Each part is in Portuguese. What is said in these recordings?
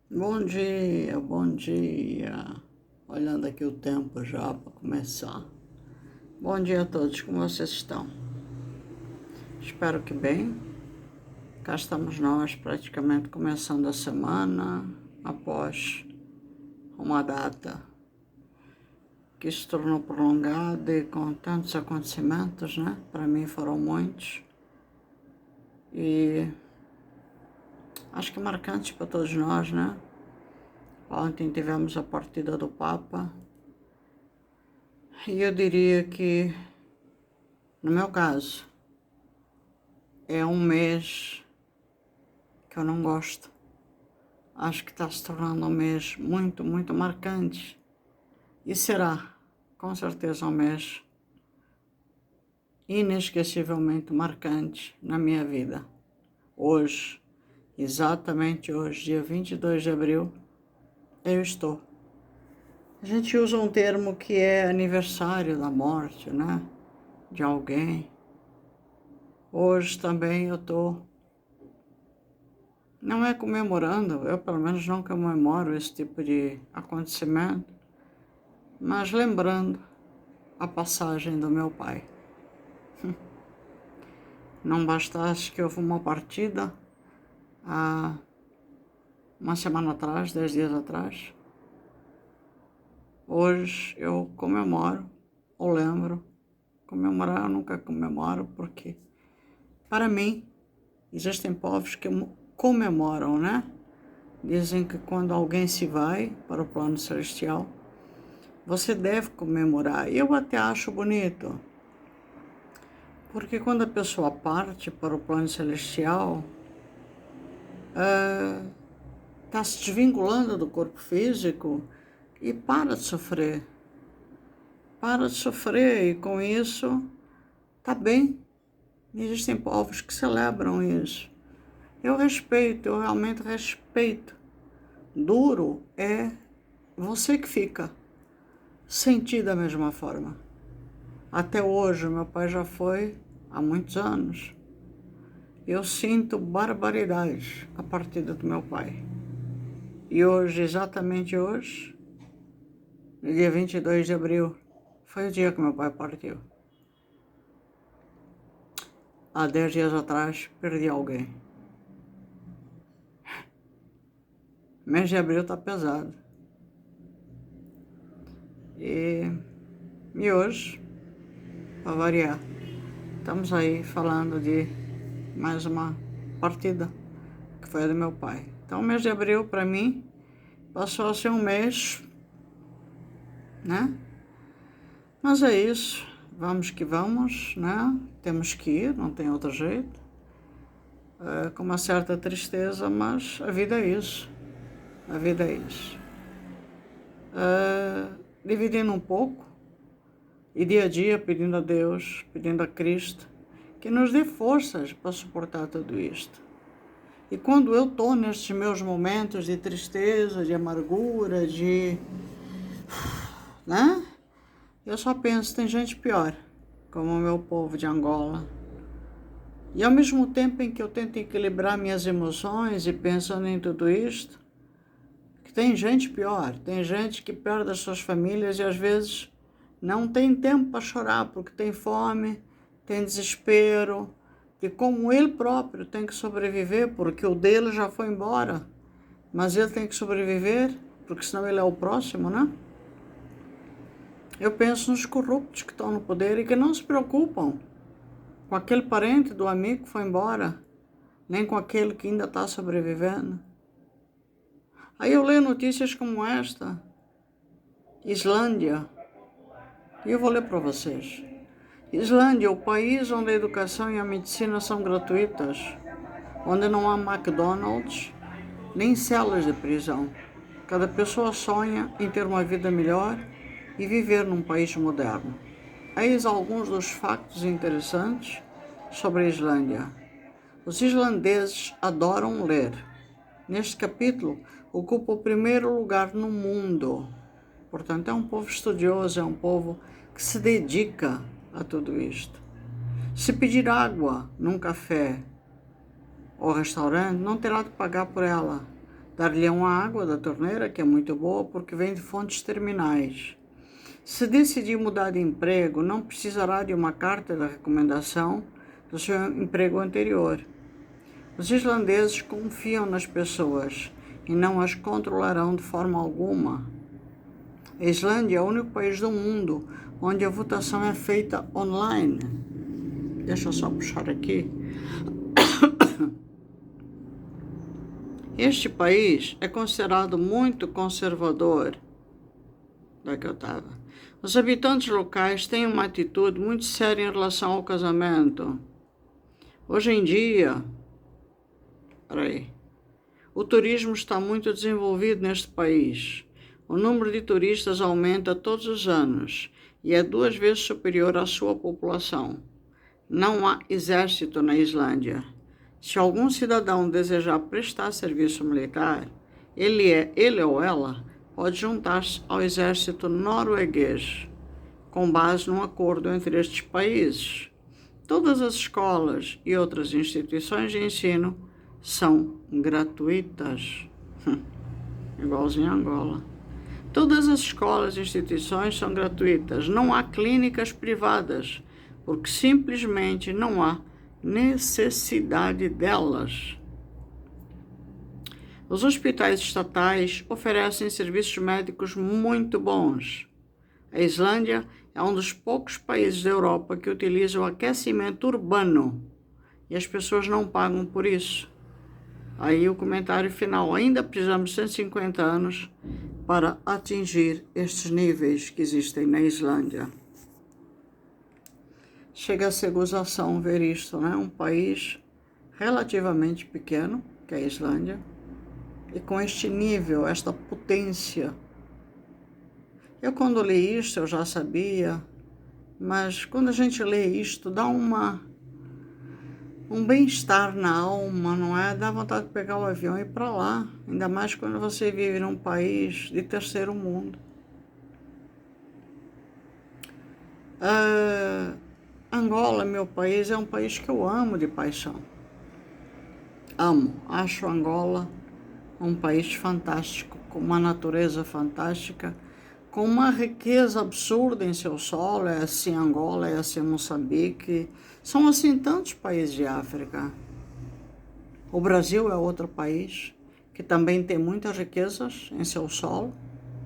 Bom dia, bom dia. Olhando aqui o tempo já para começar. Bom dia a todos, como vocês estão? Espero que bem. Cá estamos nós praticamente começando a semana após uma data que se tornou prolongada e com tantos acontecimentos, né? Para mim foram muitos. E acho que marcantes para todos nós, né? Ontem tivemos a partida do Papa. E eu diria que, no meu caso, é um mês que eu não gosto. Acho que está se tornando um mês muito, muito marcante. E será, com certeza, um mês inesquecivelmente marcante na minha vida. Hoje, exatamente hoje, dia 22 de abril, eu estou. A gente usa um termo que é aniversário da morte, né? De alguém. Hoje também eu estou. Não é comemorando, eu pelo menos não comemoro esse tipo de acontecimento, mas lembrando a passagem do meu pai. Não bastasse que houve uma partida há uma semana atrás, 10 dias atrás. Hoje eu comemoro, ou lembro. Comemorar eu nunca comemoro, porque para mim existem povos que comemoram, né? Dizem que quando alguém se vai para o plano celestial, você deve comemorar. Eu até acho bonito, porque quando a pessoa parte para o plano celestial, está se desvinculando do corpo físico e para de sofrer. Para de sofrer e com isso está bem. Existem povos que celebram isso. Eu respeito, eu realmente respeito. Duro é você que fica, sentir da mesma forma. Até hoje, meu pai já foi há muitos anos. Eu sinto barbaridade a partida do meu pai. E hoje, exatamente hoje, no dia 22 de abril, foi o dia que meu pai partiu. Há 10 dias atrás, perdi alguém. Mês de abril tá pesado. E hoje, para variar, estamos aí falando de mais uma partida, que foi a do meu pai. Então, o mês de abril, para mim, passou a ser um mês, né? Mas é isso, vamos que vamos, né? Temos que ir, não tem outro jeito. Com uma certa tristeza, mas a vida é isso. A vida é isso. Dividindo um pouco, e dia a dia pedindo a Deus, pedindo a Cristo, que nos dê forças para suportar tudo isto. E quando eu estou nestes meus momentos de tristeza, de amargura, né? Eu só penso, tem gente pior, como o meu povo de Angola. E ao mesmo tempo em que eu tento equilibrar minhas emoções e pensando em tudo isto, que tem gente pior, tem gente que perde as suas famílias e às vezes não tem tempo para chorar porque tem fome, tem desespero, de como ele próprio tem que sobreviver, porque o dele já foi embora, mas ele tem que sobreviver, porque senão ele é o próximo, né? Eu penso nos corruptos que estão no poder e que não se preocupam com aquele parente do amigo que foi embora, nem com aquele que ainda está sobrevivendo. Aí eu leio notícias como esta, Islândia, e eu vou ler para vocês. Islândia, o país onde a educação e a medicina são gratuitas, onde não há McDonald's, nem celas de prisão. Cada pessoa sonha em ter uma vida melhor e viver num país moderno. Eis alguns dos factos interessantes sobre a Islândia. Os islandeses adoram ler. Neste capítulo, ocupa o primeiro lugar no mundo. Portanto, é um povo estudioso, é um povo que se dedica a tudo isto. Se pedir água num café ou restaurante, não terá de pagar por ela. Dar-lhe uma água da torneira, que é muito boa, porque vem de fontes terminais. Se decidir mudar de emprego, não precisará de uma carta de recomendação do seu emprego anterior. Os islandeses confiam nas pessoas e não as controlarão de forma alguma. A Islândia é o único país do mundo onde a votação é feita online. Deixa eu só puxar aqui. Este país é considerado muito conservador. Onde é que eu estava? Os habitantes locais têm uma atitude muito séria em relação ao casamento. Hoje em dia, o turismo está muito desenvolvido neste país. O número de turistas aumenta todos os anos e é 2 vezes superior à sua população. Não há exército na Islândia. Se algum cidadão desejar prestar serviço militar, ele ou ela pode juntar-se ao exército norueguês, com base num acordo entre estes países. Todas as escolas e outras instituições de ensino são gratuitas. Igualzinho a Angola. Todas as escolas e instituições são gratuitas. Não há clínicas privadas, porque simplesmente não há necessidade delas. Os hospitais estatais oferecem serviços médicos muito bons. A Islândia é um dos poucos países da Europa que utiliza o aquecimento urbano e as pessoas não pagam por isso. Aí o comentário final: ainda precisamos de 150 anos para atingir estes níveis que existem na Islândia. Chega a ser gozação ver isto, né? Um país relativamente pequeno, que é a Islândia, e com este nível, esta potência. Eu quando li isto, eu já sabia, mas quando a gente lê isto, dá um bem-estar na alma, não é? Dá vontade de pegar o avião e ir para lá, ainda mais quando você vive num país de terceiro mundo. Angola, meu país, é um país que eu amo de paixão. Amo, acho Angola um país fantástico, com uma natureza fantástica, com uma riqueza absurda em seu solo. É assim Angola, é assim Moçambique, são assim tantos países de África. O Brasil é outro país que também tem muitas riquezas em seu solo.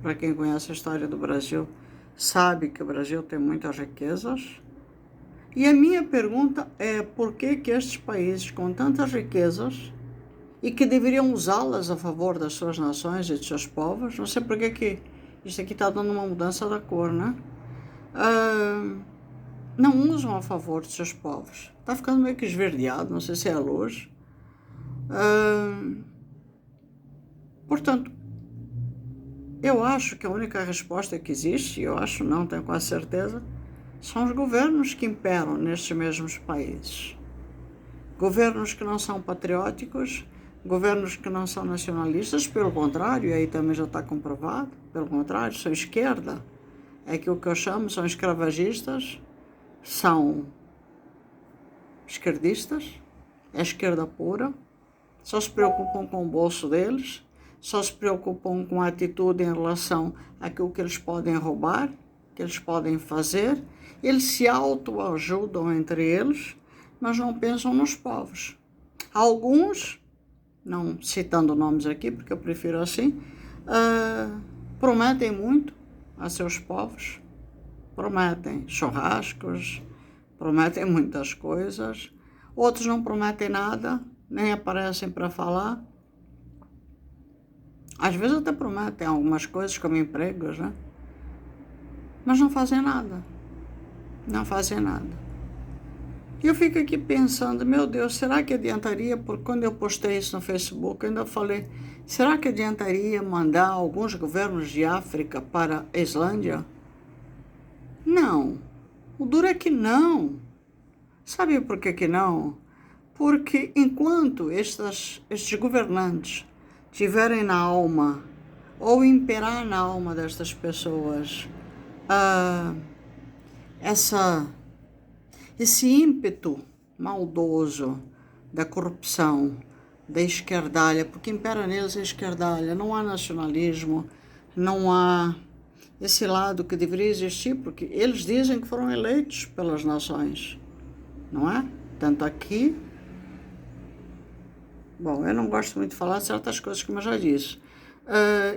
Para quem conhece a história do Brasil, sabe que o Brasil tem muitas riquezas. E a minha pergunta é: por que estes países com tantas riquezas e que deveriam usá-las a favor das suas nações e de seus povos, não sei por que isso aqui está dando uma mudança da cor, né? Não usam a favor de seus povos. Está ficando meio que esverdeado, não sei se é a luz. Portanto, eu acho que a única resposta que existe, eu acho não, tenho quase certeza, são os governos que imperam nestes mesmos países. Governos que não são patrióticos, governos que não são nacionalistas, pelo contrário, aí também já está comprovado, pelo contrário, são esquerda. É que o que eu chamo são escravagistas, são esquerdistas, é esquerda pura, só se preocupam com o bolso deles, só se preocupam com a atitude em relação àquilo que eles podem roubar, que eles podem fazer. Eles se autoajudam entre eles, mas não pensam nos povos. Alguns, não citando nomes aqui, porque eu prefiro assim, prometem muito a seus povos, prometem churrascos, prometem muitas coisas. Outros não prometem nada, nem aparecem para falar. Às vezes até prometem algumas coisas, como empregos, né? Mas não fazem nada. Não fazem nada. E eu fico aqui pensando, meu Deus, será que adiantaria, porque quando eu postei isso no Facebook, eu ainda falei, será que adiantaria mandar alguns governos de África para a Islândia? Não. O duro é que não. Sabe por que não? Porque enquanto estes governantes tiverem na alma, ou imperar na alma destas pessoas, esse ímpeto maldoso da corrupção, da esquerdalha, porque impera neles a esquerdalha. Não há nacionalismo, não há esse lado que deveria existir, porque eles dizem que foram eleitos pelas nações, não é? Tanto aqui... Bom, eu não gosto muito de falar certas coisas, como eu já disse.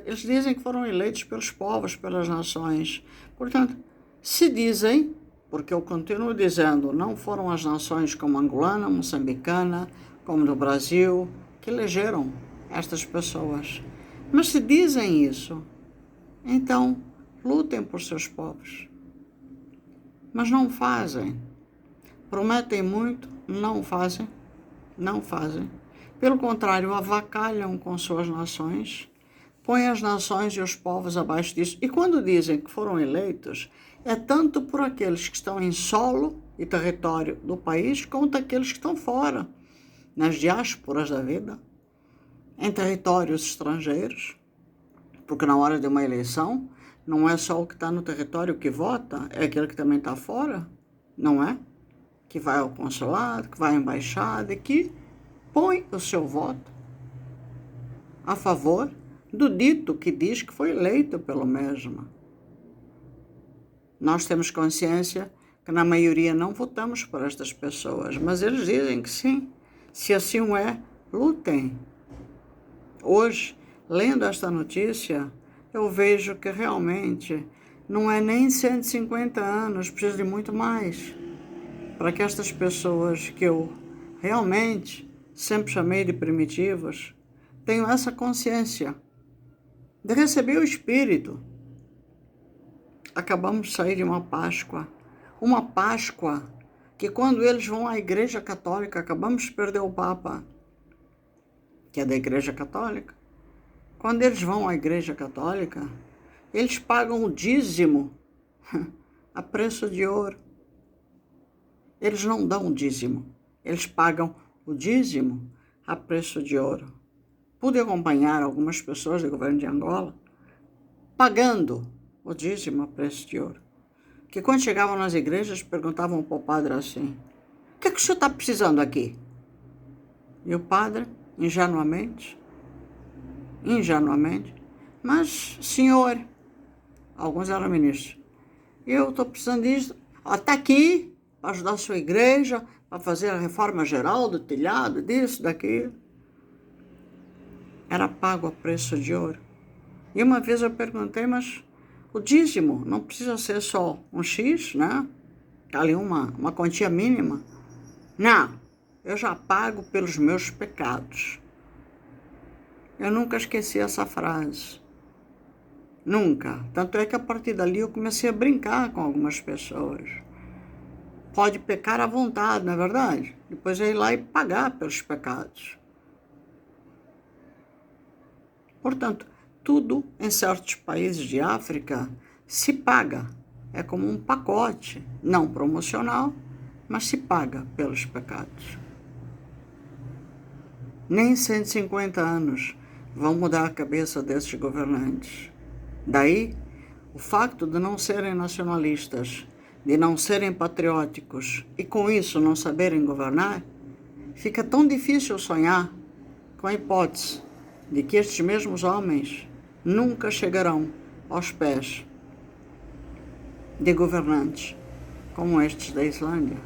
Eles dizem que foram eleitos pelos povos, pelas nações. Portanto, se dizem, porque eu continuo dizendo, não foram as nações como angolana, moçambicana, como no Brasil, que elegeram estas pessoas. Mas se dizem isso, então lutem por seus povos. Mas não fazem. Prometem muito, não fazem. Não fazem. Pelo contrário, avacalham com suas nações, põem as nações e os povos abaixo disso. E quando dizem que foram eleitos, é tanto por aqueles que estão em solo e território do país, quanto aqueles que estão fora, nas diásporas da vida, em territórios estrangeiros, porque na hora de uma eleição, não é só o que está no território que vota, é aquele que também está fora, não é? Que vai ao consulado, que vai à embaixada, que põe o seu voto a favor do dito que diz que foi eleito pelo mesmo. Nós temos consciência que na maioria não votamos por estas pessoas, mas eles dizem que sim. Se assim o é, lutem. Hoje, lendo esta notícia, eu vejo que realmente não é nem 150 anos, precisa de muito mais para que estas pessoas que eu realmente sempre chamei de primitivos, tenham essa consciência de receber o Espírito. Acabamos de sair de uma Páscoa que quando eles vão à Igreja Católica, acabamos de perder o Papa, que é da Igreja Católica. Quando eles vão à Igreja Católica, eles pagam o dízimo a preço de ouro. Eles não dão o dízimo, eles pagam o dízimo a preço de ouro. Pude acompanhar algumas pessoas do governo de Angola pagando o dízimo a preço de ouro. Que quando chegavam nas igrejas, perguntavam para o padre assim: o que é que o senhor está precisando aqui? E o padre, ingenuamente, mas senhor, alguns eram ministros, eu estou precisando disso, está aqui para ajudar a sua igreja, para fazer a reforma geral do telhado, disso, daquilo. Era pago a preço de ouro. E uma vez eu perguntei, mas o dízimo não precisa ser só um X, né? Ali uma quantia mínima. Não, eu já pago pelos meus pecados. Eu nunca esqueci essa frase. Nunca. Tanto é que a partir dali eu comecei a brincar com algumas pessoas. Pode pecar à vontade, não é verdade? Depois é ir lá e pagar pelos pecados. Portanto, tudo em certos países de África se paga. É como um pacote, não promocional, mas se paga pelos pecados. Nem 150 anos vão mudar a cabeça desses governantes. Daí, o facto de não serem nacionalistas, de não serem patrióticos e com isso não saberem governar, fica tão difícil sonhar com a hipótese de que estes mesmos homens nunca chegarão aos pés de governantes como estes da Islândia.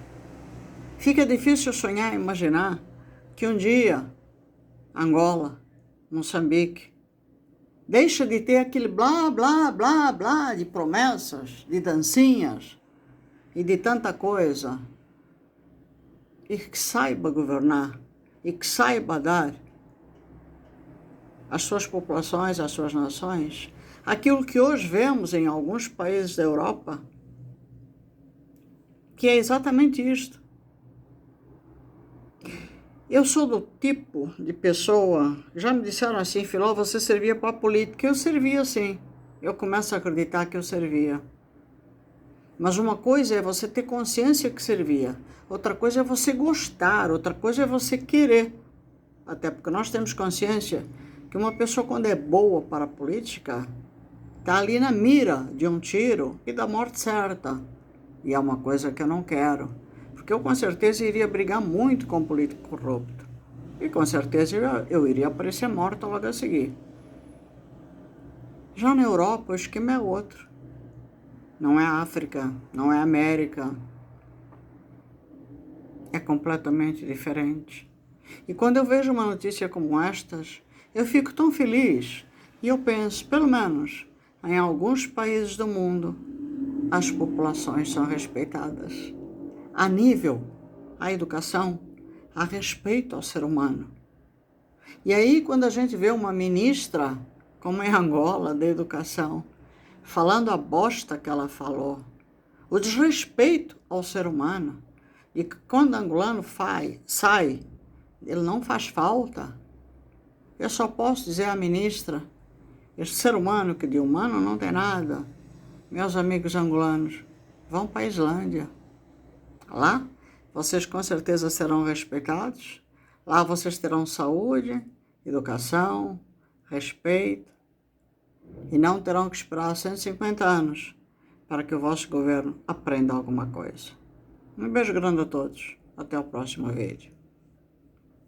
Fica difícil sonhar e imaginar que um dia Angola, Moçambique, deixa de ter aquele blá, blá, blá, blá de promessas, de dancinhas e de tanta coisa, e que saiba governar, e que saiba dar às suas populações, às suas nações, aquilo que hoje vemos em alguns países da Europa, que é exatamente isto. Eu sou do tipo de pessoa, já me disseram assim, Filó, você servia para a política. Eu servia sim, eu começo a acreditar que eu servia. Mas uma coisa é você ter consciência que servia, outra coisa é você gostar, outra coisa é você querer. Até porque nós temos consciência que uma pessoa, quando é boa para a política, está ali na mira de um tiro e da morte certa. E é uma coisa que eu não quero, porque eu com certeza iria brigar muito com um político corrupto. E com certeza eu iria aparecer morta logo a seguir. Já na Europa, o esquema é outro. Não é África, não é América. É completamente diferente. E quando eu vejo uma notícia como estas, eu fico tão feliz. E eu penso, pelo menos, em alguns países do mundo, as populações são respeitadas. Há nível, há educação, há respeito ao ser humano. E aí, quando a gente vê uma ministra, como em Angola, da educação, falando a bosta que ela falou, o desrespeito ao ser humano, e que quando o angolano sai, ele não faz falta, eu só posso dizer à ministra, este ser humano que de humano não tem nada, meus amigos angolanos, vão para a Islândia. Lá, vocês com certeza serão respeitados, lá vocês terão saúde, educação, respeito, e não terão que esperar 150 anos para que o vosso governo aprenda alguma coisa. Um beijo grande a todos. Até o próximo vídeo.